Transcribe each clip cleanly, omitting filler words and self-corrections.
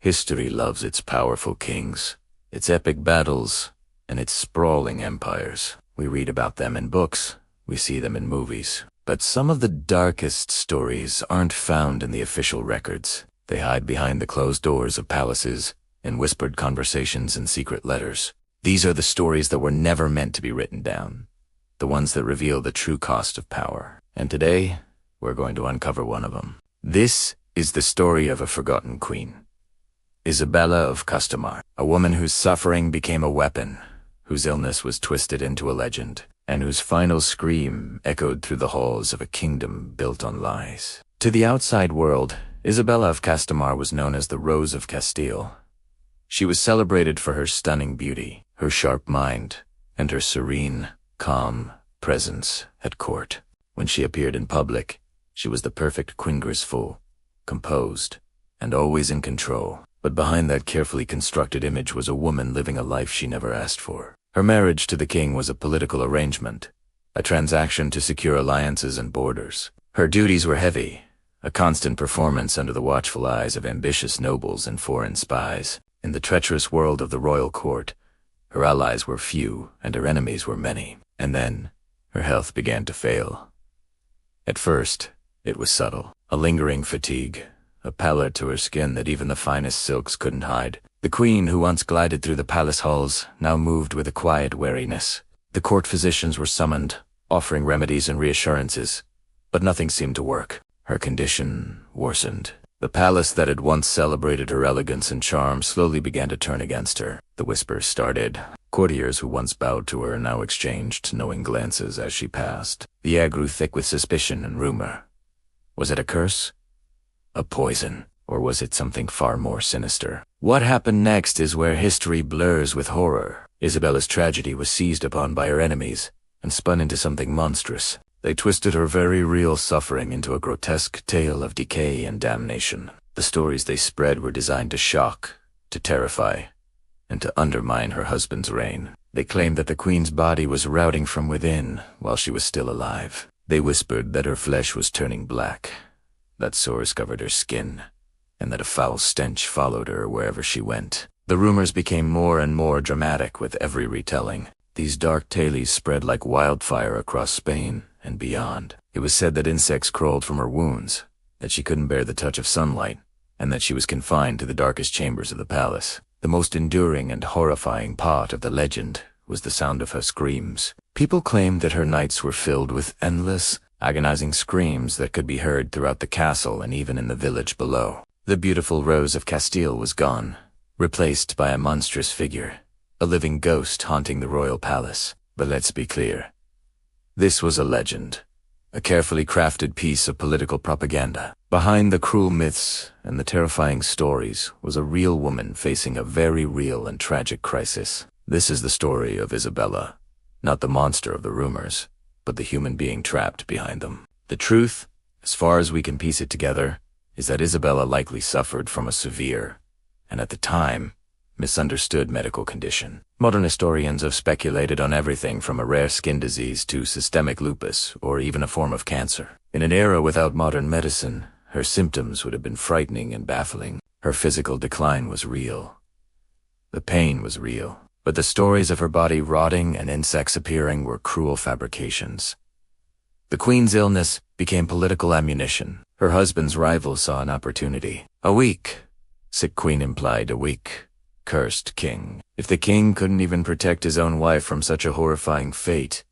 History loves its powerful kings, its epic battles, and its sprawling empires. We read about them in books, we see them in movies. But some of the darkest stories aren't found in the official records. They hide behind the closed doors of palaces, in whispered conversations and secret letters. These are the stories that were never meant to be written down, the ones that reveal the true cost of power. And today, we're going to uncover one of them. This is the story of a forgotten queen, Isabella of Castamar, a woman whose suffering became a weapon, whose illness was twisted into a legend, and whose final scream echoed through the halls of a kingdom built on lies. To the outside world, Isabella of Castamar was known as the Rose of Castile. She was celebrated for her stunning beauty, her sharp mind, and her serene, calm presence at court. When she appeared in public, she was the perfect Queen, composed, and always in control. But behind that carefully constructed image was a woman living a life she never asked for. Her marriage to the king was a political arrangement, a transaction to secure alliances and borders. Her duties were heavy, a constant performance under the watchful eyes of ambitious nobles and foreign spies. In the treacherous world of the royal court, her allies were few and her enemies were many. And then, her health began to fail. At first, it was subtle, a lingering fatigue, a pallor to her skin that even the finest silks couldn't hide. The queen, who once glided through the palace halls, now moved with a quiet wariness. The court physicians were summoned, offering remedies and reassurances, but nothing seemed to work. Her condition worsened. The palace that had once celebrated her elegance and charm slowly began to turn against her. The whispers started. Courtiers who once bowed to her now exchanged knowing glances as she passed. The air grew thick with suspicion and rumor. Was it a curse? A poison? Or was it something far more sinister? What happened next is where history blurs with horror. Isabella's tragedy was seized upon by her enemies and spun into something monstrous. They twisted her very real suffering into a grotesque tale of decay and damnation. The stories they spread were designed to shock, to terrify, and to undermine her husband's reign. They claimed that the queen's body was rotting from within while she was still alive. They whispered that her flesh was turning black, that sores covered her skin, and that a foul stench followed her wherever she went. The rumors became more and more dramatic with every retelling. These dark tales spread like wildfire across Spain and beyond. It was said that insects crawled from her wounds, that she couldn't bear the touch of sunlight, and that she was confined to the darkest chambers of the palace. The most enduring and horrifying part of the legend was the sound of her screams. People claimed that her nights were filled with endless, agonizing screams that could be heard throughout the castle and even in the village below. The beautiful Rose of Castile was gone, replaced by a monstrous figure, a living ghost haunting the royal palace. But let's be clear. This was a legend, a carefully crafted piece of political propaganda. Behind the cruel myths and the terrifying stories was a real woman facing a very real and tragic crisis. This is the story of Isabella, not the monster of the rumors, but the human being trapped behind them. The truth, as far as we can piece it together, is that Isabella likely suffered from a severe, and at the time, misunderstood medical condition. Modern historians have speculated on everything from a rare skin disease to systemic lupus or even a form of cancer. In an era without modern medicine, her symptoms would have been frightening and baffling. Her physical decline was real. The pain was real. But the stories of her body rotting and insects appearing were cruel fabrications. The queen's illness became political ammunition. Her husband's rivals saw an opportunity. A weak, sick queen implied a weak, cursed king. If the king couldn't even protect his own wife from such a horrifying fate,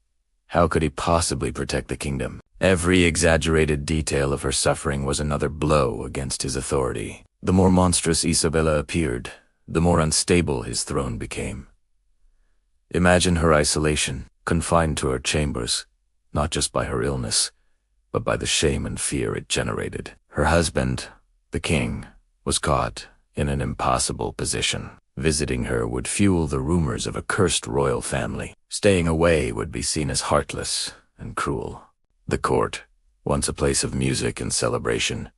how could he possibly protect the kingdom? Every exaggerated detail of her suffering was another blow against his authority. The more monstrous Isabella appeared, the more unstable his throne became. Imagine her isolation, confined to her chambers, not just by her illness, but by the shame and fear it generated. Her husband, the king, was caught in an impossible position. Visiting her would fuel the rumors of a cursed royal family. Staying away would be seen as heartless and cruel. The court, once a place of music and celebration,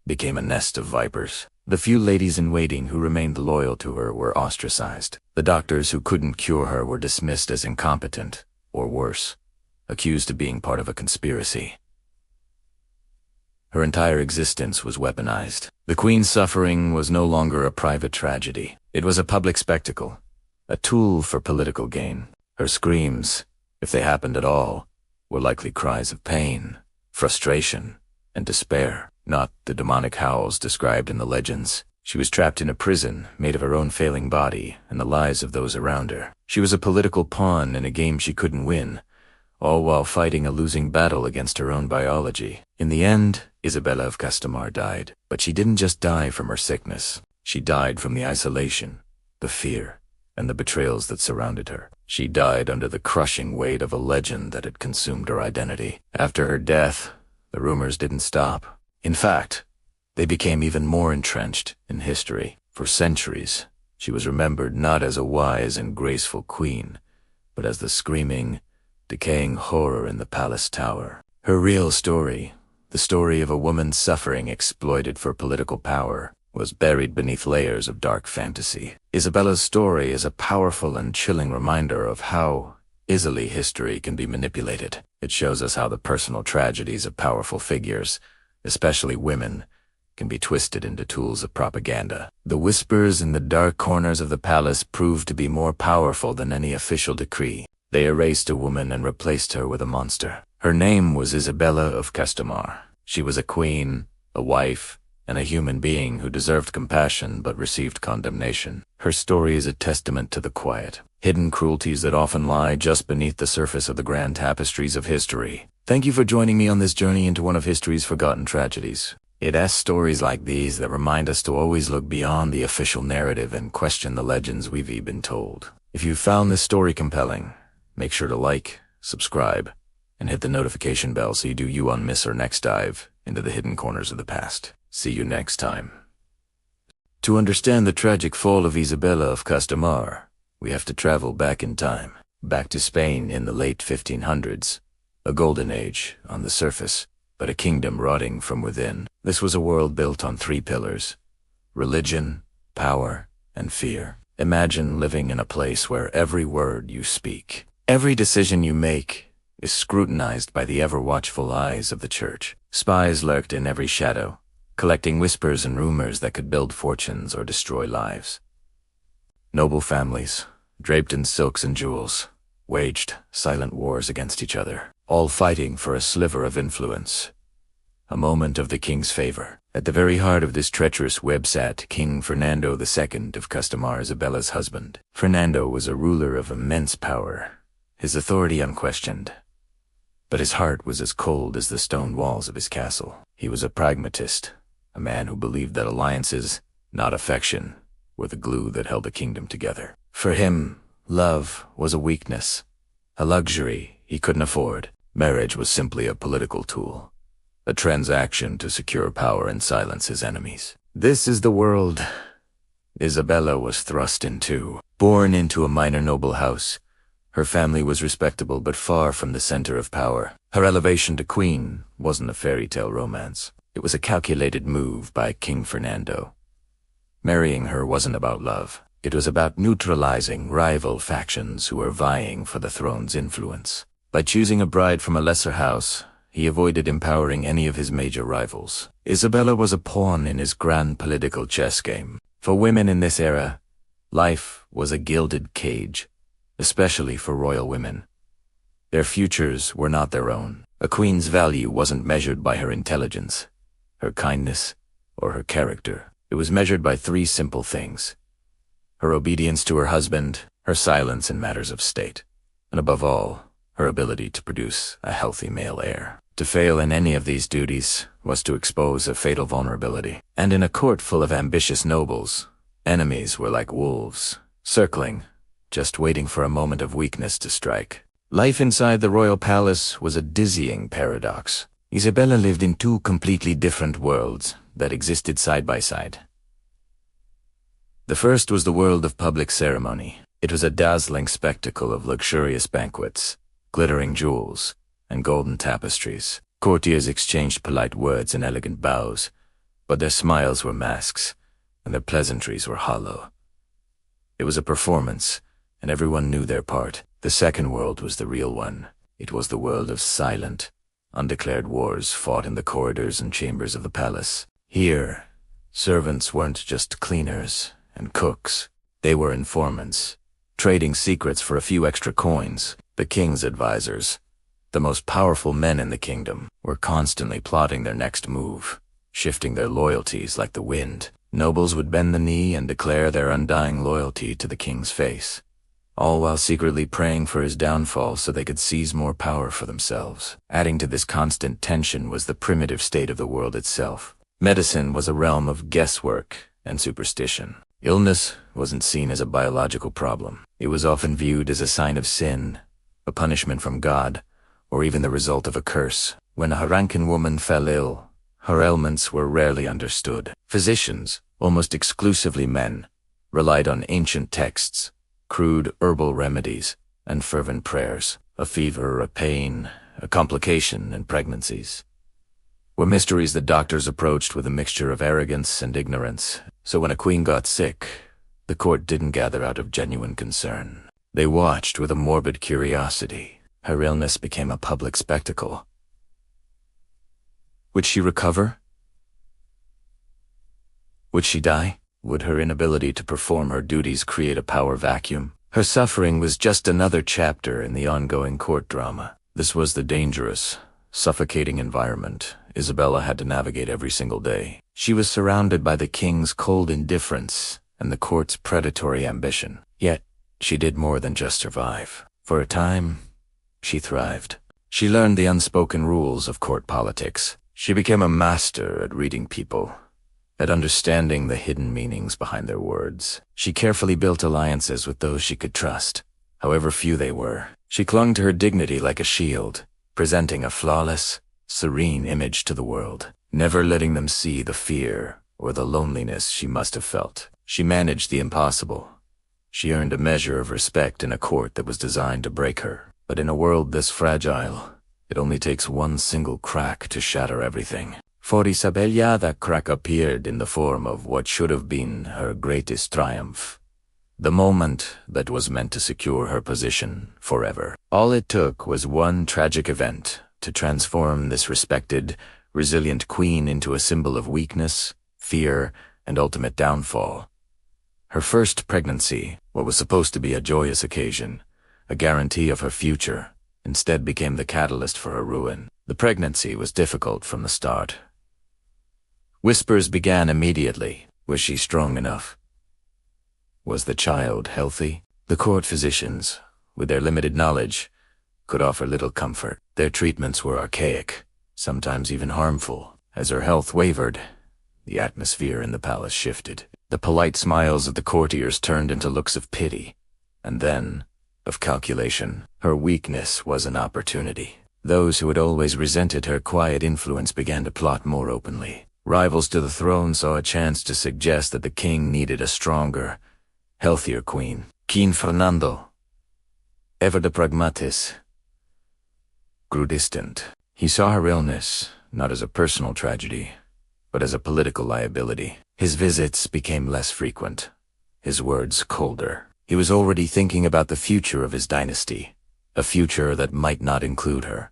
became a nest of vipers. The few ladies-in-waiting who remained loyal to her were ostracized. The doctors who couldn't cure her were dismissed as incompetent, or worse, accused of being part of a conspiracy. Her entire existence was weaponized. The queen's suffering was no longer a private tragedy. It was a public spectacle, a tool for political gain. Her screams, if they happened at all, were likely cries of pain, frustration, and despair, not the demonic howls described in the legends. She was trapped in a prison made of her own failing body and the lives of those around her. She was a political pawn in a game she couldn't win, all while fighting a losing battle against her own biology. In the end, Isabella of Castamar died. But she didn't just die from her sickness. She died from the isolation, the fear, and the betrayals that surrounded her. She died under the crushing weight of a legend that had consumed her identity. After her death, the rumors didn't stop. In fact, they became even more entrenched in history. For centuries, she was remembered not as a wise and graceful queen, but as the screaming, decaying horror in the palace tower. Her real story, the story of a woman suffering exploited for political power, was buried beneath layers of dark fantasy. Isabella's story is a powerful and chilling reminder of how easily history can be manipulated. It shows us how the personal tragedies of powerful figures, especially women, can be twisted into tools of propaganda. The whispers in the dark corners of the palace proved to be more powerful than any official decree. They erased a woman and replaced her with a monster. Her name was Isabella of Castamar. She was a queen, a wife, and a human being who deserved compassion but received condemnation. Her story is a testament to the quiet, hidden cruelties that often lie just beneath the surface of the grand tapestries of history. Thank you for joining me on this journey into one of history's forgotten tragedies. It asks stories like these that remind us to always look beyond the official narrative and question the legends we've been told. If you found this story compelling, make sure to like, subscribe, and hit the notification bell so you won't miss our next dive into the hidden corners of the past. See you next time. To understand the tragic fall of Isabella of Castamar, we have to travel back in time, back to Spain in the late 1500s, a golden age on the surface, but a kingdom rotting from within. This was a world built on three pillars: religion, power, and fear. Imagine living in a place where every word you speak, every decision you make, is scrutinized by the ever-watchful eyes of the church. Spies lurked in every shadow, collecting whispers and rumors that could build fortunes or destroy lives. Noble families, draped in silks and jewels, waged silent wars against each other, all fighting for a sliver of influence, a moment of the king's favor. At the very heart of this treacherous web sat King Fernando II of Castamar, Isabella's husband. Fernando was a ruler of immense power, his authority unquestioned. But his heart was as cold as the stone walls of his castle. He was a pragmatist, a man who believed that alliances, not affection, were the glue that held a kingdom together. For him, love was a weakness, a luxury he couldn't afford. Marriage was simply a political tool, a transaction to secure power and silence his enemies. This is the world Isabella was thrust into. Born into a minor noble house, her family was respectable but far from the center of power. Her elevation to queen wasn't a fairy tale romance. It was a calculated move by King Fernando. Marrying her wasn't about love. It was about neutralizing rival factions who were vying for the throne's influence. By choosing a bride from a lesser house, he avoided empowering any of his major rivals. Isabella was a pawn in his grand political chess game. For women in this era, life was a gilded cage, especially for royal women. Their futures were not their own. A queen's value wasn't measured by her intelligence, her kindness, or her character. It was measured by three simple things: her obedience to her husband, her silence in matters of state, and above all, her ability to produce a healthy male heir. To fail in any of these duties was to expose a fatal vulnerability. And in a court full of ambitious nobles, enemies were like wolves, circling, just waiting for a moment of weakness to strike. Life inside the royal palace was a dizzying paradox. Isabella lived in two completely different worlds that existed side by side. The first was the world of public ceremony. It was a dazzling spectacle of luxurious banquets, glittering jewels, and golden tapestries. Courtiers exchanged polite words and elegant bows, but their smiles were masks, and their pleasantries were hollow. It was a performance, and everyone knew their part. The second world was the real one. It was the world of silent, undeclared wars fought in the corridors and chambers of the palace. Here, servants weren't just cleaners and cooks. They were informants, trading secrets for a few extra coins. The king's advisors, the most powerful men in the kingdom, were constantly plotting their next move, shifting their loyalties like the wind. Nobles would bend the knee and declare their undying loyalty to the king's face, all while secretly praying for his downfall so they could seize more power for themselves. Adding to this constant tension was the primitive state of the world itself. Medicine was a realm of guesswork and superstition. Illness wasn't seen as a biological problem. It was often viewed as a sign of sin, a punishment from God, or even the result of a curse. When a Harankan woman fell ill, her ailments were rarely understood. Physicians, almost exclusively men, relied on ancient texts, crude herbal remedies, and fervent prayers. A fever, a pain, a complication, and pregnancies were mysteries that doctors approached with a mixture of arrogance and ignorance. So when a queen got sick, the court didn't gather out of genuine concern. They watched with a morbid curiosity. Her illness became a public spectacle. Would she recover? Would she die? Would her inability to perform her duties create a power vacuum? Her suffering was just another chapter in the ongoing court drama. This was the dangerous, suffocating environment Isabella had to navigate every single day. She was surrounded by the king's cold indifference and the court's predatory ambition. Yet, she did more than just survive. For a time, she thrived. She learned the unspoken rules of court politics. She became a master at reading people, at understanding the hidden meanings behind their words. She carefully built alliances with those she could trust, however few they were. She clung to her dignity like a shield, presenting a flawless, serene image to the world, never letting them see the fear or the loneliness she must have felt. She managed the impossible. She earned a measure of respect in a court that was designed to break her. But in a world this fragile, it only takes one single crack to shatter everything. For Isabella, that crack appeared in the form of what should have been her greatest triumph. The moment that was meant to secure her position forever. All it took was one tragic event to transform this respected, resilient queen into a symbol of weakness, fear, and ultimate downfall. Her first pregnancy, what was supposed to be a joyous occasion, a guarantee of her future, instead became the catalyst for her ruin. The pregnancy was difficult from the start. Whispers began immediately. Was she strong enough? Was the child healthy? The court physicians, with their limited knowledge, could offer little comfort. Their treatments were archaic, sometimes even harmful. As her health wavered, the atmosphere in the palace shifted. The polite smiles of the courtiers turned into looks of pity, and then of calculation. Her weakness was an opportunity. Those who had always resented her quiet influence began to plot more openly. Rivals to the throne saw a chance to suggest that the king needed a stronger, healthier queen. King Fernando, ever the pragmatist, grew distant. He saw her illness not as a personal tragedy, but as a political liability. His visits became less frequent, his words colder. He was already thinking about the future of his dynasty, a future that might not include her.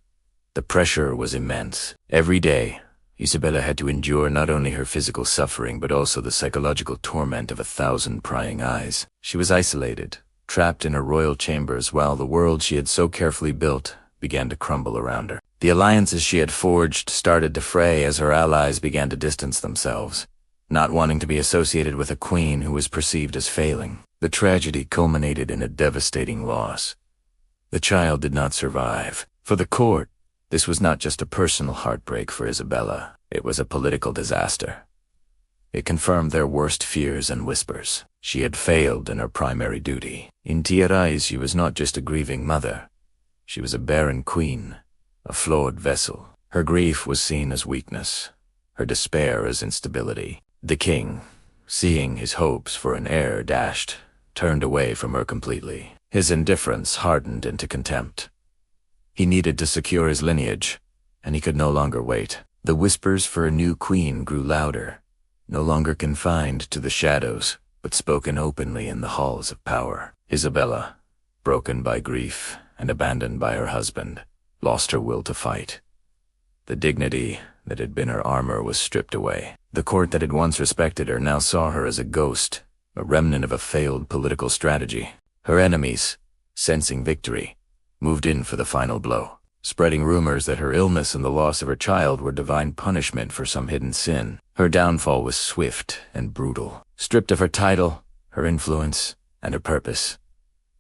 The pressure was immense. Every day, Isabella had to endure not only her physical suffering but also the psychological torment of 1,000 prying eyes. She was isolated, trapped in her royal chambers while the world she had so carefully built began to crumble around her. The alliances she had forged started to fray as her allies began to distance themselves, not wanting to be associated with a queen who was perceived as failing. The tragedy culminated in a devastating loss. The child did not survive. For the court, this was not just a personal heartbreak for Isabella, it was a political disaster. It confirmed their worst fears and whispers. She had failed in her primary duty. In their eyes, she was not just a grieving mother. She was a barren queen, a flawed vessel. Her grief was seen as weakness, her despair as instability. The king, seeing his hopes for an heir dashed, turned away from her completely. His indifference hardened into contempt. He needed to secure his lineage, and he could no longer wait. The whispers for a new queen grew louder, no longer confined to the shadows, but spoken openly in the halls of power. Isabella, broken by grief and abandoned by her husband, lost her will to fight. The dignity that had been her armor was stripped away. The court that had once respected her now saw her as a ghost, a remnant of a failed political strategy. Her enemies, sensing victory, moved in for the final blow, spreading rumors that her illness and the loss of her child were divine punishment for some hidden sin. Her downfall was swift and brutal. Stripped of her title, her influence, and her purpose,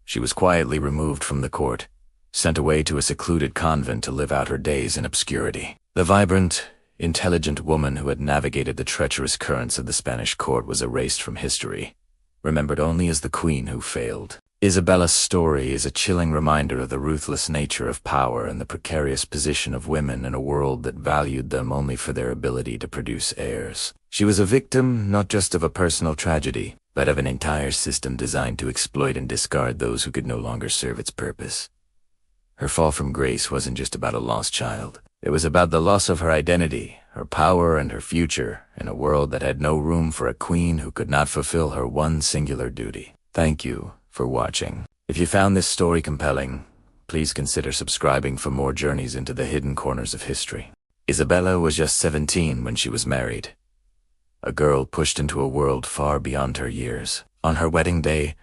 she was quietly removed from the court, sent away to a secluded convent to live out her days in obscurity. The vibrant, intelligent woman who had navigated the treacherous currents of the Spanish court was erased from history, remembered only as the queen who failed. Isabella's story is a chilling reminder of the ruthless nature of power and the precarious position of women in a world that valued them only for their ability to produce heirs. She was a victim not just of a personal tragedy, but of an entire system designed to exploit and discard those who could no longer serve its purpose. Her fall from grace wasn't just about a lost child. It was about the loss of her identity, her power, and her future in a world that had no room for a queen who could not fulfill her one singular duty. Thank you for watching. If you found this story compelling, please consider subscribing for more journeys into the hidden corners of history. Isabella was just 17 when she was married, a girl pushed into a world far beyond her years. On her wedding day,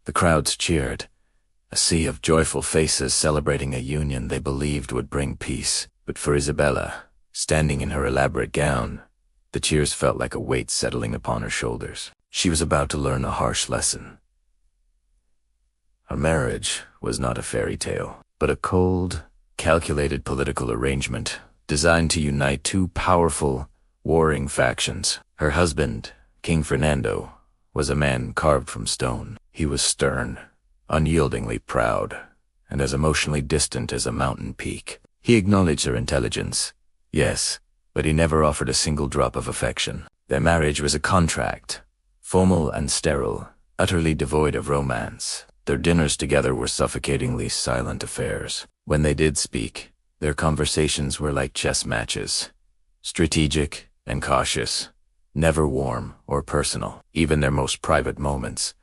the crowds cheered, a sea of joyful faces celebrating a union they believed would bring peace. But for Isabella, standing in her elaborate gown, the cheers felt like a weight settling upon her shoulders. She was about to learn a harsh lesson. Her marriage was not a fairy tale, but a cold, calculated political arrangement designed to unite two powerful, warring factions. Her husband, King Fernando, was a man carved from stone. He was stern, unyieldingly proud, and as emotionally distant as a mountain peak. He acknowledged her intelligence, yes, but he never offered a single drop of affection. Their marriage was a contract, formal and sterile, utterly devoid of romance. Their dinners together were suffocatingly silent affairs. When they did speak, their conversations were like chess matches, strategic and cautious, never warm or personal. Even their most private moments,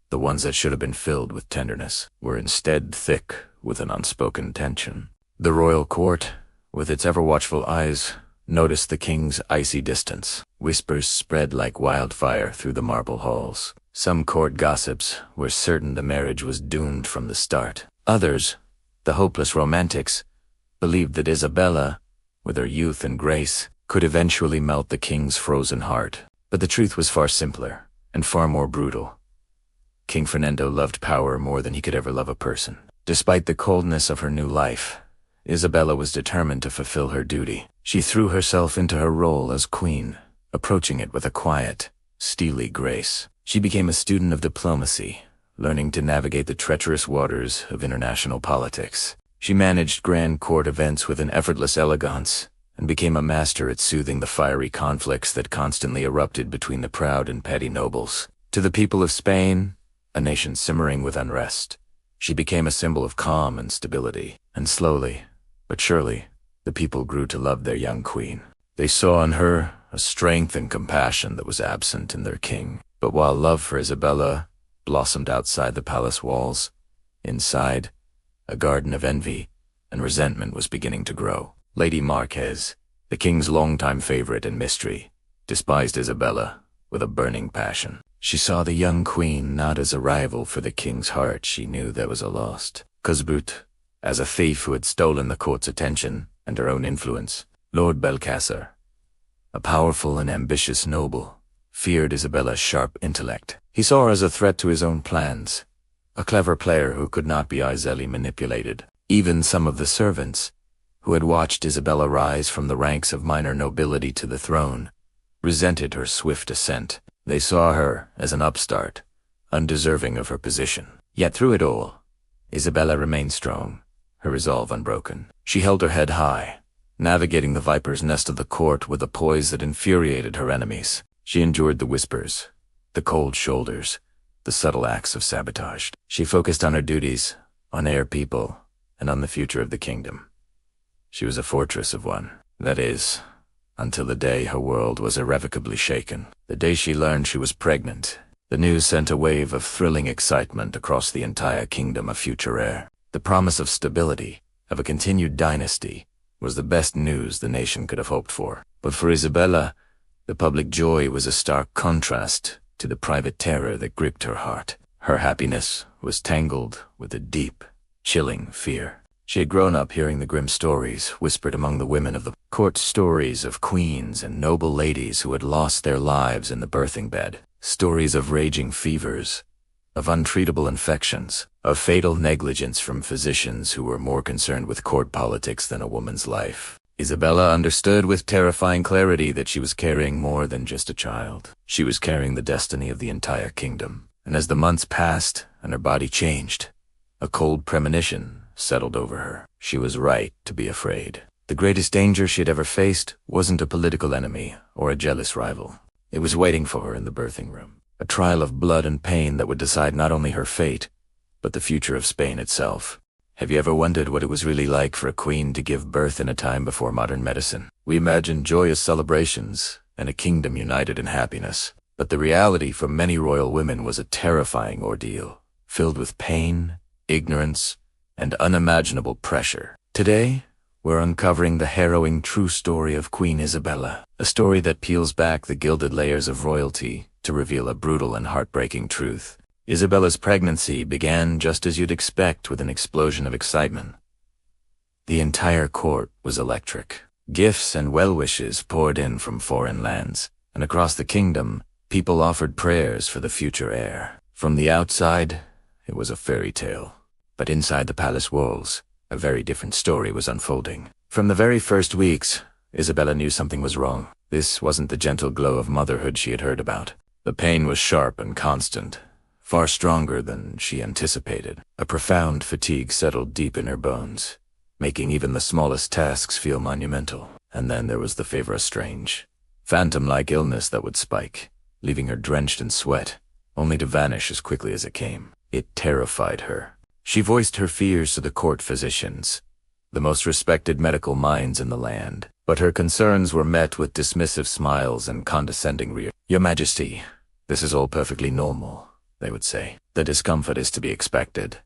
the ones that should have been filled with tenderness, were instead thick with an unspoken tension. The royal court, with its ever-watchful eyes, noticed the king's icy distance. Whispers spread like wildfire through the marble halls. Some court gossips were certain the marriage was doomed from the start. Others, the hopeless romantics, believed that Isabella, with her youth and grace, could eventually melt the king's frozen heart. But the truth was far simpler and far more brutal. King Fernando loved power more than he could ever love a person. Despite the coldness of her new life, Isabella was determined to fulfill her duty. She threw herself into her role as queen, approaching it with a quiet, steely grace. She became a student of diplomacy, learning to navigate the treacherous waters of international politics. She managed grand court events with an effortless elegance, and became a master at soothing the fiery conflicts that constantly erupted between the proud and petty nobles. To the people of Spain, a nation simmering with unrest, she became a symbol of calm and stability. And slowly, but surely, the people grew to love their young queen. They saw in her a strength and compassion that was absent in their king. But while love for Isabella blossomed outside the palace walls, inside, a garden of envy and resentment was beginning to grow. Lady Marquez, the king's longtime favorite and mystery, despised Isabella with a burning passion. She saw the young queen not as a rival for the king's heart she knew that was a lost, but as a thief who had stolen the court's attention and her own influence. Lord Belcassar, a powerful and ambitious noble, feared Isabella's sharp intellect. He saw her as a threat to his own plans, a clever player who could not be easily manipulated. Even some of the servants, who had watched Isabella rise from the ranks of minor nobility to the throne, resented her swift ascent. They saw her as an upstart, undeserving of her position. Yet through it all, Isabella remained strong, her resolve unbroken. She held her head high, navigating the viper's nest of the court with a poise that infuriated her enemies. She endured the whispers, the cold shoulders, the subtle acts of sabotage. She focused on her duties, on her people, and on the future of the kingdom. She was a fortress of one. That is, until the day her world was irrevocably shaken. The day she learned she was pregnant. The news sent a wave of thrilling excitement across the entire kingdom of future heir. The promise of stability, of a continued dynasty, was the best news the nation could have hoped for. But for Isabella, the public joy was a stark contrast to the private terror that gripped her heart. Her happiness was tangled with a deep, chilling fear. She had grown up hearing the grim stories whispered among the women of the court, stories of queens and noble ladies who had lost their lives in the birthing bed, stories of raging fevers, of untreatable infections, of fatal negligence from physicians who were more concerned with court politics than a woman's life. Isabella understood with terrifying clarity that she was carrying more than just a child. She was carrying the destiny of the entire kingdom. And as the months passed and her body changed, a cold premonition settled over her. She was right to be afraid. The greatest danger she had ever faced wasn't a political enemy or a jealous rival. It was waiting for her in the birthing room. A trial of blood and pain that would decide not only her fate, but the future of Spain itself. Have you ever wondered what it was really like for a queen to give birth in a time before modern medicine? We imagine joyous celebrations and a kingdom united in happiness. But the reality for many royal women was a terrifying ordeal, filled with pain, ignorance, and unimaginable pressure. Today, we're uncovering the harrowing true story of Queen Isabella, a story that peels back the gilded layers of royalty to reveal a brutal and heartbreaking truth. Isabella's pregnancy began just as you'd expect, with an explosion of excitement. The entire court was electric. Gifts and well-wishes poured in from foreign lands, and across the kingdom, people offered prayers for the future heir. From the outside, it was a fairy tale. But inside the palace walls, a very different story was unfolding. From the very first weeks, Isabella knew something was wrong. This wasn't the gentle glow of motherhood she had heard about. The pain was sharp and constant, far stronger than she anticipated. A profound fatigue settled deep in her bones, making even the smallest tasks feel monumental. And then there was the fever, a strange, phantom-like illness that would spike, leaving her drenched in sweat, only to vanish as quickly as it came. It terrified her. She voiced her fears to the court physicians, the most respected medical minds in the land, but her concerns were met with dismissive smiles and condescending reassurance. "Your Majesty, this is all perfectly normal," they would say. "The discomfort is to be expected."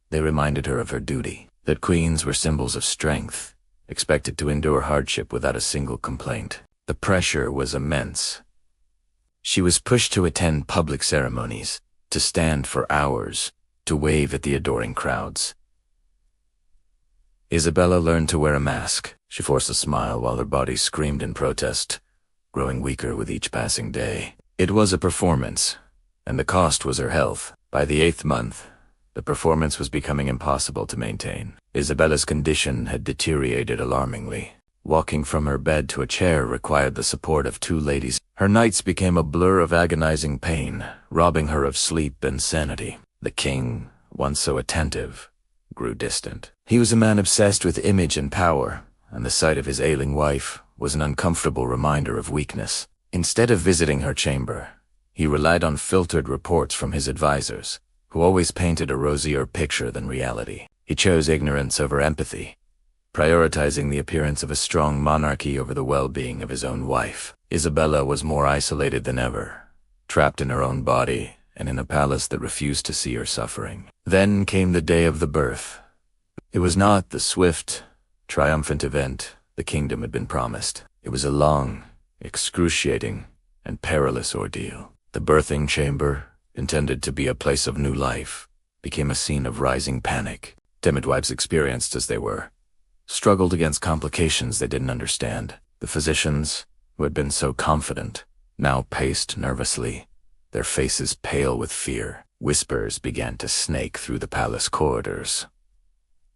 They reminded her of her duty, that queens were symbols of strength, expected to endure hardship without a single complaint. The pressure was immense. She was pushed to attend public ceremonies, to stand for hours, to wave at the adoring crowds. Isabella learned to wear a mask. She forced a smile while her body screamed in protest, growing weaker with each passing day. It was a performance, and the cost was her health. By the 8th month, the performance was becoming impossible to maintain. Isabella's condition had deteriorated alarmingly. Walking from her bed to a chair required the support of 2 ladies. Her nights became a blur of agonizing pain, robbing her of sleep and sanity. The king, once so attentive, grew distant. He was a man obsessed with image and power, and the sight of his ailing wife was an uncomfortable reminder of weakness. Instead of visiting her chamber, he relied on filtered reports from his advisors, who always painted a rosier picture than reality. He chose ignorance over empathy, prioritizing the appearance of a strong monarchy over the well-being of his own wife. Isabella was more isolated than ever, trapped in her own body and in a palace that refused to see her suffering. Then came the day of the birth. It was not the swift, triumphant event the kingdom had been promised. It was a long, excruciating, and perilous ordeal. The birthing chamber, intended to be a place of new life, became a scene of rising panic. Midwives, experienced as they were, struggled against complications they didn't understand. The physicians, who had been so confident, now paced nervously, their faces pale with fear. Whispers began to snake through the palace corridors.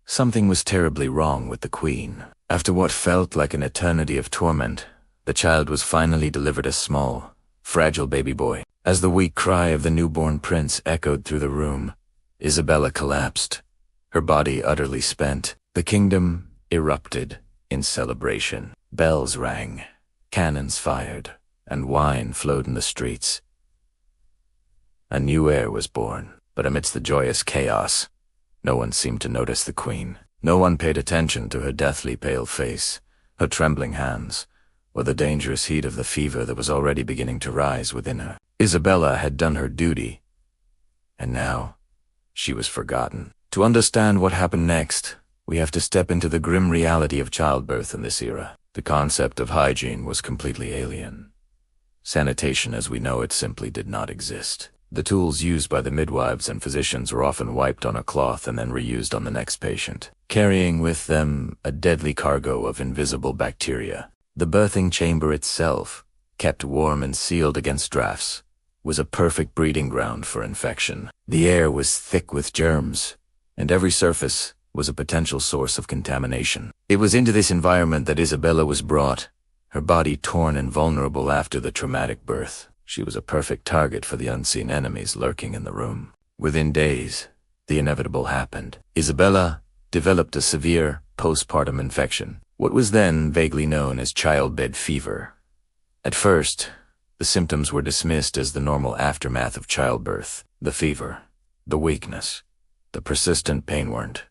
Something was terribly wrong with the queen. After what felt like an eternity of torment, the child was finally delivered a small, fragile baby boy. As the weak cry of the newborn prince echoed through the room, Isabella collapsed, her body utterly spent. The kingdom erupted in celebration. Bells rang, cannons fired, and wine flowed in the streets. A new heir was born, but amidst the joyous chaos, no one seemed to notice the queen. No one paid attention to her deathly pale face, her trembling hands, or the dangerous heat of the fever that was already beginning to rise within her. Isabella had done her duty, and now she was forgotten. To understand what happened next, We have to step into the grim reality of childbirth in this era. The concept of hygiene was completely alien. Sanitation as we know it simply did not exist. The tools used by the midwives and physicians were often wiped on a cloth and then reused on the next patient, carrying with them a deadly cargo of invisible bacteria. The birthing chamber itself, kept warm and sealed against drafts, was a perfect breeding ground for infection. The air was thick with germs, and every surface was a potential source of contamination. It was into this environment that Isabella was brought, her body torn and vulnerable after the traumatic birth. She was a perfect target for the unseen enemies lurking in the room. Within days, the inevitable happened. Isabella developed a severe postpartum infection, what was then vaguely known as childbed fever. At first, the symptoms were dismissed as the normal aftermath of childbirth. The fever, the weakness, the persistent pain weren't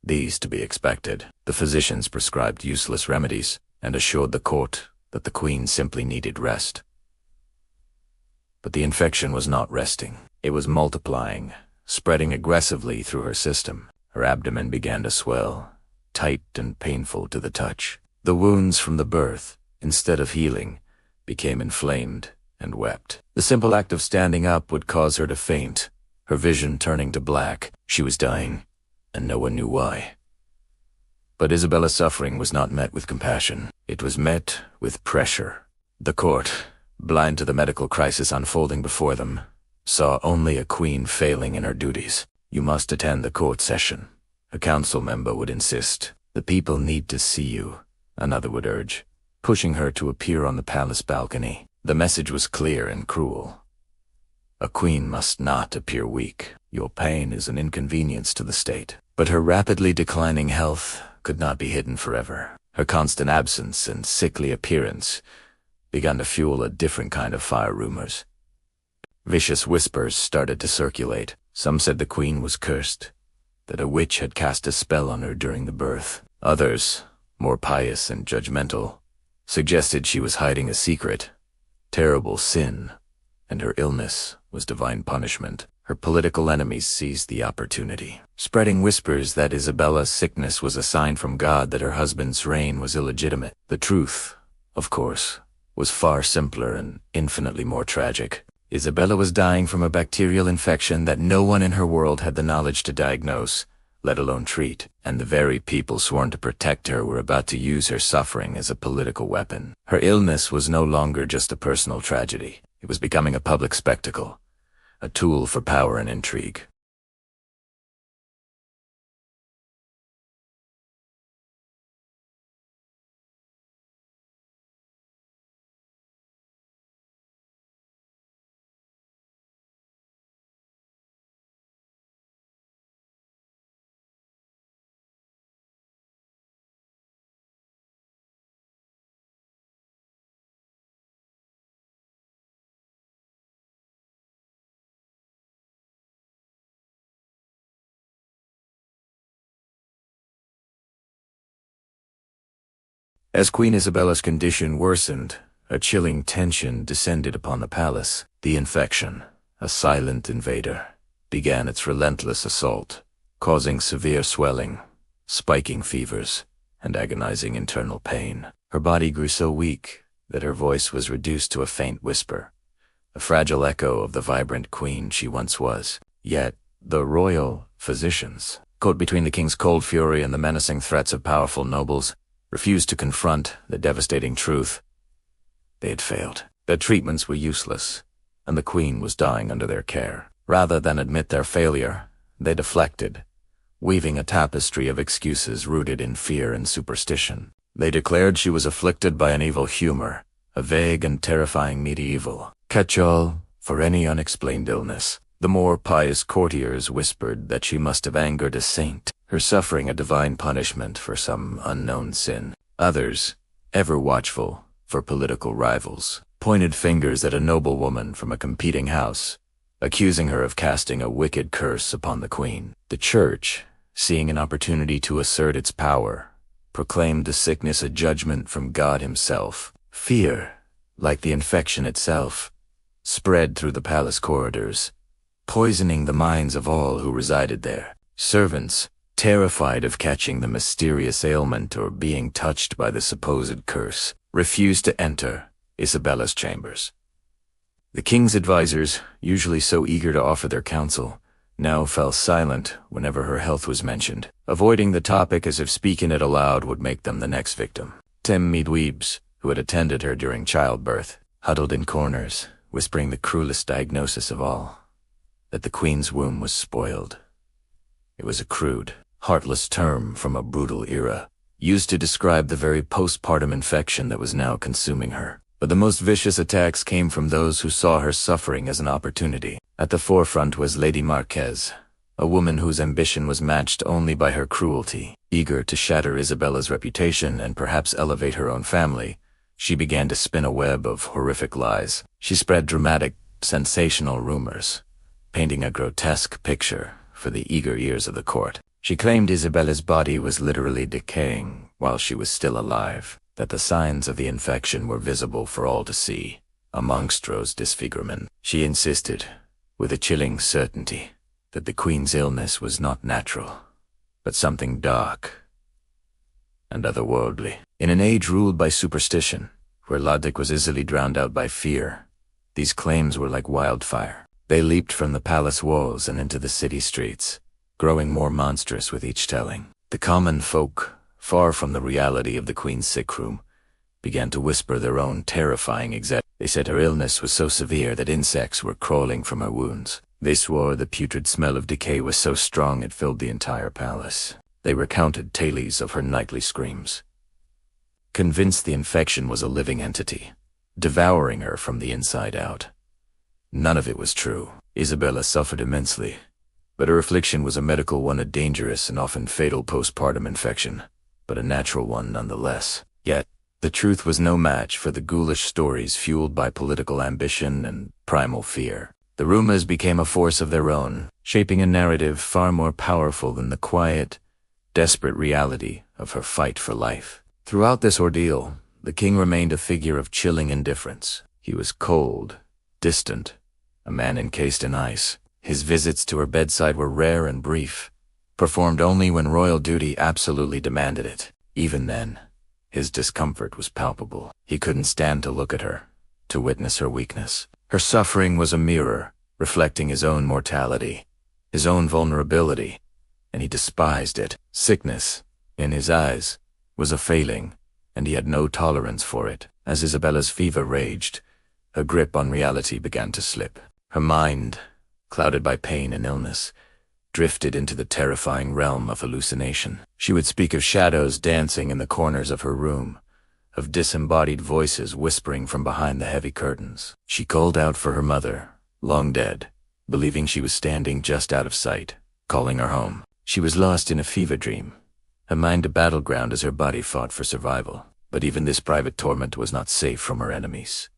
these to be expected. The physicians prescribed useless remedies and assured the court that the queen simply needed rest. But the infection was not resting. It was multiplying, spreading aggressively through her system. Her abdomen began to swell, tight and painful to the touch. The wounds from the birth, instead of healing, became inflamed and wept. The simple act of standing up would cause her to faint, her vision turning to black. She was dying, and no one knew why. But Isabella's suffering was not met with compassion. It was met with pressure. The court, blind to the medical crisis unfolding before them, saw only a queen failing in her duties. "You must attend the court session," a council member would insist. "The people need to see you," another would urge, pushing her to appear on the palace balcony. The message was clear and cruel. A queen must not appear weak. Your pain is an inconvenience to the state. But her rapidly declining health could not be hidden forever. Her constant absence and sickly appearance began to fuel a different kind of fire rumors. Vicious whispers started to circulate. Some said the queen was cursed, that a witch had cast a spell on her during the birth. Others, more pious and judgmental, suggested she was hiding a secret, terrible sin, and her illness was divine punishment. Her political enemies seized the opportunity, spreading whispers that Isabella's sickness was a sign from God that her husband's reign was illegitimate. The truth, of course, was far simpler and infinitely more tragic. Isabella was dying from a bacterial infection that no one in her world had the knowledge to diagnose, let alone treat, and the very people sworn to protect her were about to use her suffering as a political weapon. Her illness was no longer just a personal tragedy. It was becoming a public spectacle, a tool for power and intrigue. As Queen Isabella's condition worsened, a chilling tension descended upon the palace. The infection, a silent invader, began its relentless assault, causing severe swelling, spiking fevers, and agonizing internal pain. Her body grew so weak that her voice was reduced to a faint whisper, a fragile echo of the vibrant queen she once was. Yet, the royal physicians, caught between the king's cold fury and the menacing threats of powerful nobles, refused to confront the devastating truth. They had failed. Their treatments were useless, and the queen was dying under their care. Rather than admit their failure, they deflected, weaving a tapestry of excuses rooted in fear and superstition. They declared she was afflicted by an evil humor, a vague and terrifying medieval catch-all for any unexplained illness. The more pious courtiers whispered that she must have angered a saint, her suffering a divine punishment for some unknown sin. Others, ever watchful for political rivals, pointed fingers at a noblewoman from a competing house, accusing her of casting a wicked curse upon the queen. The church, seeing an opportunity to assert its power, proclaimed the sickness a judgment from God himself. Fear, like the infection itself, spread through the palace corridors, poisoning the minds of all who resided there. Servants, terrified of catching the mysterious ailment or being touched by the supposed curse, refused to enter Isabella's chambers. The king's advisors, usually so eager to offer their counsel, now fell silent whenever her health was mentioned, avoiding the topic as if speaking it aloud would make them the next victim. Midweebs, who had attended her during childbirth, huddled in corners, whispering the cruelest diagnosis of all, that the queen's womb was spoiled. It was a crude, heartless term from a brutal era, used to describe the very postpartum infection that was now consuming her. But the most vicious attacks came from those who saw her suffering as an opportunity. At the forefront was Lady Marquez, a woman whose ambition was matched only by her cruelty. Eager to shatter Isabella's reputation and perhaps elevate her own family, she began to spin a web of horrific lies. She spread dramatic, sensational rumors, painting a grotesque picture for the eager ears of the court. She claimed Isabella's body was literally decaying while she was still alive, that the signs of the infection were visible for all to see, a monstrous disfigurement. She insisted, with a chilling certainty, that the queen's illness was not natural, but something dark and otherworldly. In an age ruled by superstition, where logic was easily drowned out by fear, these claims were like wildfire. They leaped from the palace walls and into the city streets, growing more monstrous with each telling. The common folk, far from the reality of the queen's sick room, began to whisper their own terrifying They said her illness was so severe that insects were crawling from her wounds. They swore the putrid smell of decay was so strong it filled the entire palace. They recounted tales of her nightly screams, convinced the infection was a living entity, devouring her from the inside out. None of it was true. Isabella suffered immensely, but her affliction was a medical one, a dangerous and often fatal postpartum infection, but a natural one nonetheless. Yet, the truth was no match for the ghoulish stories fueled by political ambition and primal fear. The rumors became a force of their own, shaping a narrative far more powerful than the quiet, desperate reality of her fight for life. Throughout this ordeal, the king remained a figure of chilling indifference. He was cold, distant, a man encased in ice. His visits to her bedside were rare and brief, performed only when royal duty absolutely demanded it. Even then, his discomfort was palpable. He couldn't stand to look at her, to witness her weakness. Her suffering was a mirror, reflecting his own mortality, his own vulnerability, and he despised it. Sickness, in his eyes, was a failing, and he had no tolerance for it. As Isabella's fever raged, her grip on reality began to slip. Her mind, clouded by pain and illness, drifted into the terrifying realm of hallucination. She would speak of shadows dancing in the corners of her room, of disembodied voices whispering from behind the heavy curtains. She called out for her mother, long dead, believing she was standing just out of sight, calling her home. She was lost in a fever dream, her mind a battleground as her body fought for survival. But even this private torment was not safe from her enemies.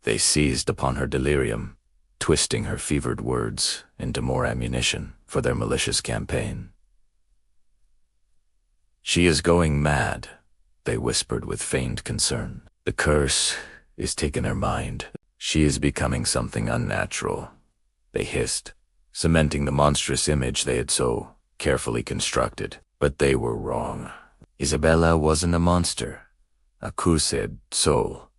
They seized upon her delirium, twisting her fevered words into more ammunition for their malicious campaign. "She is going mad," they whispered with feigned concern. "The curse is taking her mind. She is becoming something unnatural," they hissed, cementing the monstrous image they had so carefully constructed. But they were wrong. Isabella wasn't a monster, a cursed soul,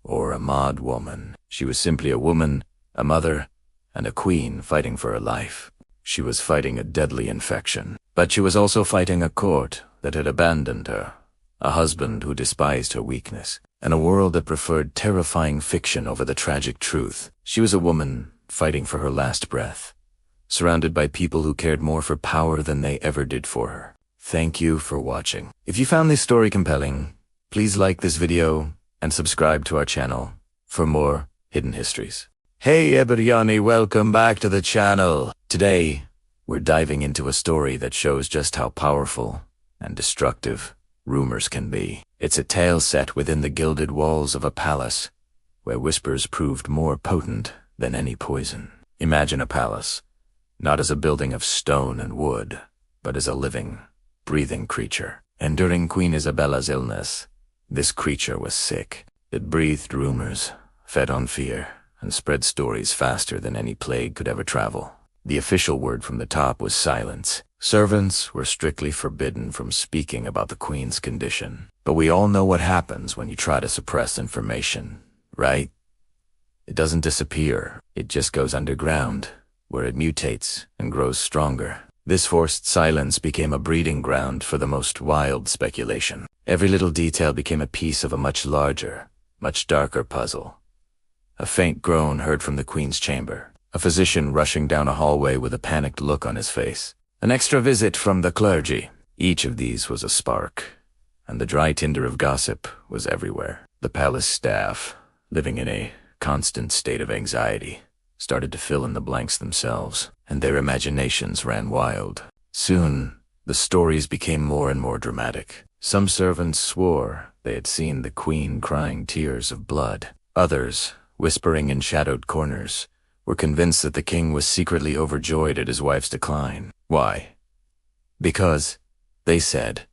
or a mad woman. She was simply a woman, a mother, and a queen fighting for her life. She was fighting a deadly infection, but she was also fighting a court that had abandoned her, a husband who despised her weakness, and a world that preferred terrifying fiction over the tragic truth. She was a woman fighting for her last breath, surrounded by people who cared more for power than they ever did for her. Thank you for watching. If you found this story compelling, please like this video and subscribe to our channel for more hidden histories. Hey everybody, welcome back to the channel. Today, we're diving into a story that shows just how powerful and destructive rumors can be. It's a tale set within the gilded walls of a palace, where whispers proved more potent than any poison. Imagine a palace, not as a building of stone and wood, but as a living, breathing creature. And during Queen Isabella's illness, this creature was sick. It breathed rumors, fed on fear, and spread stories faster than any plague could ever travel. The official word from the top was silence. Servants were strictly forbidden from speaking about the queen's condition. But we all know what happens when you try to suppress information, right? It doesn't disappear. It just goes underground, where it mutates and grows stronger. This forced silence became a breeding ground for the most wild speculation. Every little detail became a piece of a much larger, much darker puzzle. A faint groan heard from the queen's chamber. A physician rushing down a hallway with a panicked look on his face. An extra visit from the clergy. Each of these was a spark, and the dry tinder of gossip was everywhere. The palace staff, living in a constant state of anxiety, started to fill in the blanks themselves, and their imaginations ran wild. Soon, the stories became more and more dramatic. Some servants swore they had seen the queen crying tears of blood. Others, whispering in shadowed corners, were convinced that the king was secretly overjoyed at his wife's decline. Why? Because, they said,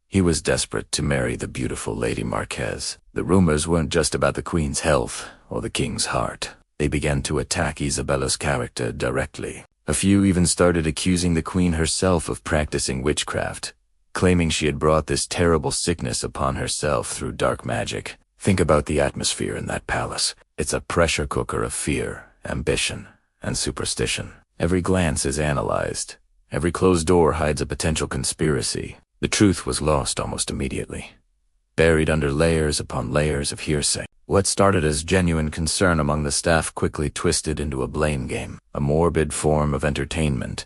he was desperate to marry the beautiful Lady Marquez. The rumors weren't just about the queen's health or the king's heart. They began to attack Isabella's character directly. A few even started accusing the queen herself of practicing witchcraft, claiming she had brought this terrible sickness upon herself through dark magic. Think about the atmosphere in that palace. It's a pressure cooker of fear, ambition, and superstition. Every glance is analyzed. Every closed door hides a potential conspiracy. The truth was lost almost immediately, buried under layers upon layers of hearsay. What started as genuine concern among the staff quickly twisted into a blame game, a morbid form of entertainment,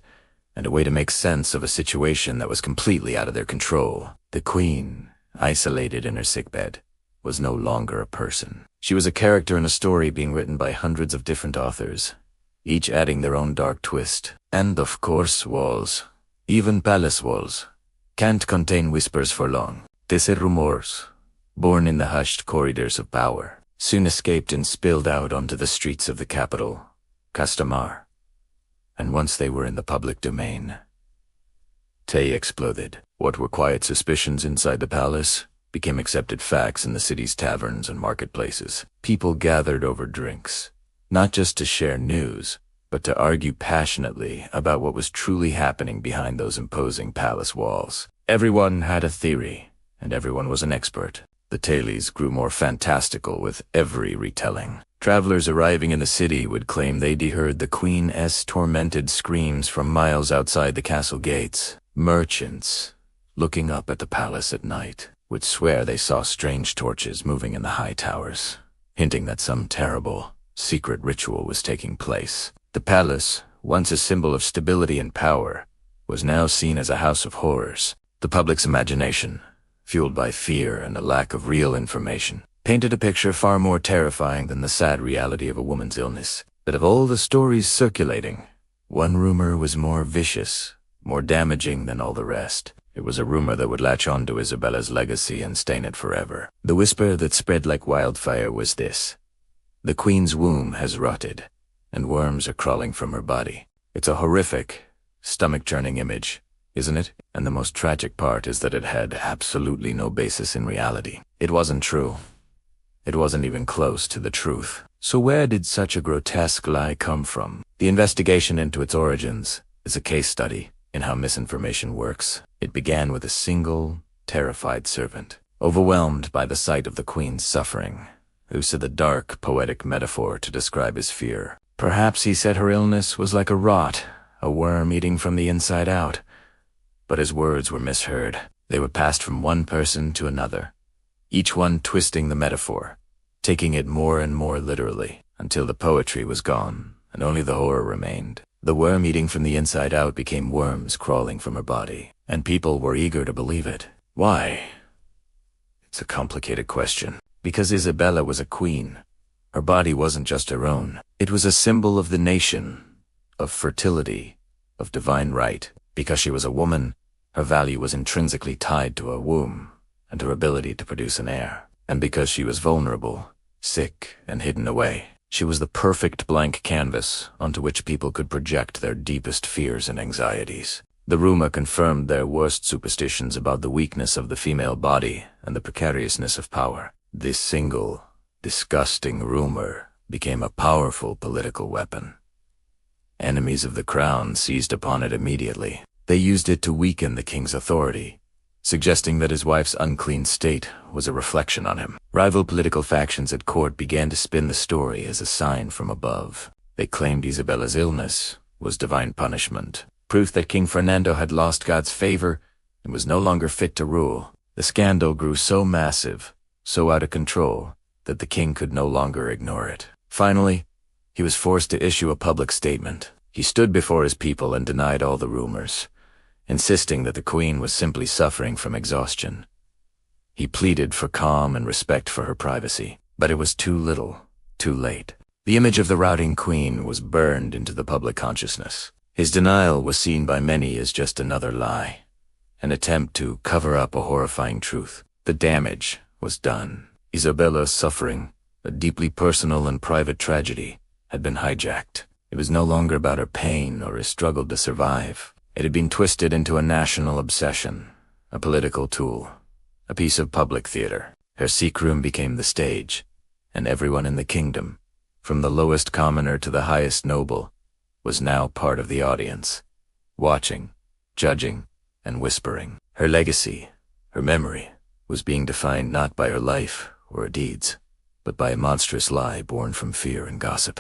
and a way to make sense of a situation that was completely out of their control. The queen, isolated in her sickbed, was no longer a person. She was a character in a story being written by hundreds of different authors, each adding their own dark twist. And of course walls, even palace walls, can't contain whispers for long. These rumors, born in the hushed corridors of power, soon escaped and spilled out onto the streets of the capital, Castamar. And once they were in the public domain, they exploded. What were quiet suspicions inside the palace became accepted facts in the city's taverns and marketplaces. People gathered over drinks, not just to share news, but to argue passionately about what was truly happening behind those imposing palace walls. Everyone had a theory, and everyone was an expert. The tales grew more fantastical with every retelling. Travelers arriving in the city would claim they'd heard the Queen's tormented screams from miles outside the castle gates. Merchants, looking up at the palace at night, would swear they saw strange torches moving in the high towers, hinting that some terrible, secret ritual was taking place. The palace, once a symbol of stability and power, was now seen as a house of horrors. The public's imagination, fueled by fear and a lack of real information, painted a picture far more terrifying than the sad reality of a woman's illness. But of all the stories circulating, one rumor was more vicious, more damaging than all the rest. It was a rumor that would latch on to Isabella's legacy and stain it forever. The whisper that spread like wildfire was this: the queen's womb has rotted, and worms are crawling from her body. It's a horrific, stomach-churning image, isn't it? And the most tragic part is that it had absolutely no basis in reality. It wasn't true. It wasn't even close to the truth. So where did such a grotesque lie come from? The investigation into its origins is a case study in how misinformation works. It began with a single, terrified servant, overwhelmed by the sight of the queen's suffering, who said the dark, poetic metaphor to describe his fear. Perhaps he said her illness was like a rot, a worm eating from the inside out. But his words were misheard. They were passed from one person to another, each one twisting the metaphor, taking it more and more literally, until the poetry was gone, and only the horror remained. The worm eating from the inside out became worms crawling from her body, and people were eager to believe it. Why? It's a complicated question. Because Isabella was a queen. Her body wasn't just her own. It was a symbol of the nation, of fertility, of divine right. Because she was a woman, her value was intrinsically tied to her womb and her ability to produce an heir. And because she was vulnerable, sick, and hidden away, she was the perfect blank canvas onto which people could project their deepest fears and anxieties. The rumor confirmed their worst superstitions about the weakness of the female body and the precariousness of power. This single, disgusting rumor became a powerful political weapon. Enemies of the crown seized upon it immediately. They used it to weaken the king's authority, suggesting that his wife's unclean state was a reflection on him. Rival political factions at court began to spin the story as a sign from above. They claimed Isabella's illness was divine punishment, proof that King Fernando had lost God's favor and was no longer fit to rule. The scandal grew so massive, so out of control, that the king could no longer ignore it. Finally, he was forced to issue a public statement. He stood before his people and denied all the rumors, insisting that the queen was simply suffering from exhaustion. He pleaded for calm and respect for her privacy, but it was too little, too late. The image of the routing queen was burned into the public consciousness. His denial was seen by many as just another lie, an attempt to cover up a horrifying truth. The damage was done. Isabella's suffering, a deeply personal and private tragedy, had been hijacked. It was no longer about her pain or her struggle to survive. It had been twisted into a national obsession, a political tool, a piece of public theater. Her sick room became the stage, and everyone in the kingdom, from the lowest commoner to the highest noble, was now part of the audience, watching, judging, and whispering. Her legacy, her memory, was being defined not by her life or her deeds, but by a monstrous lie born from fear and gossip.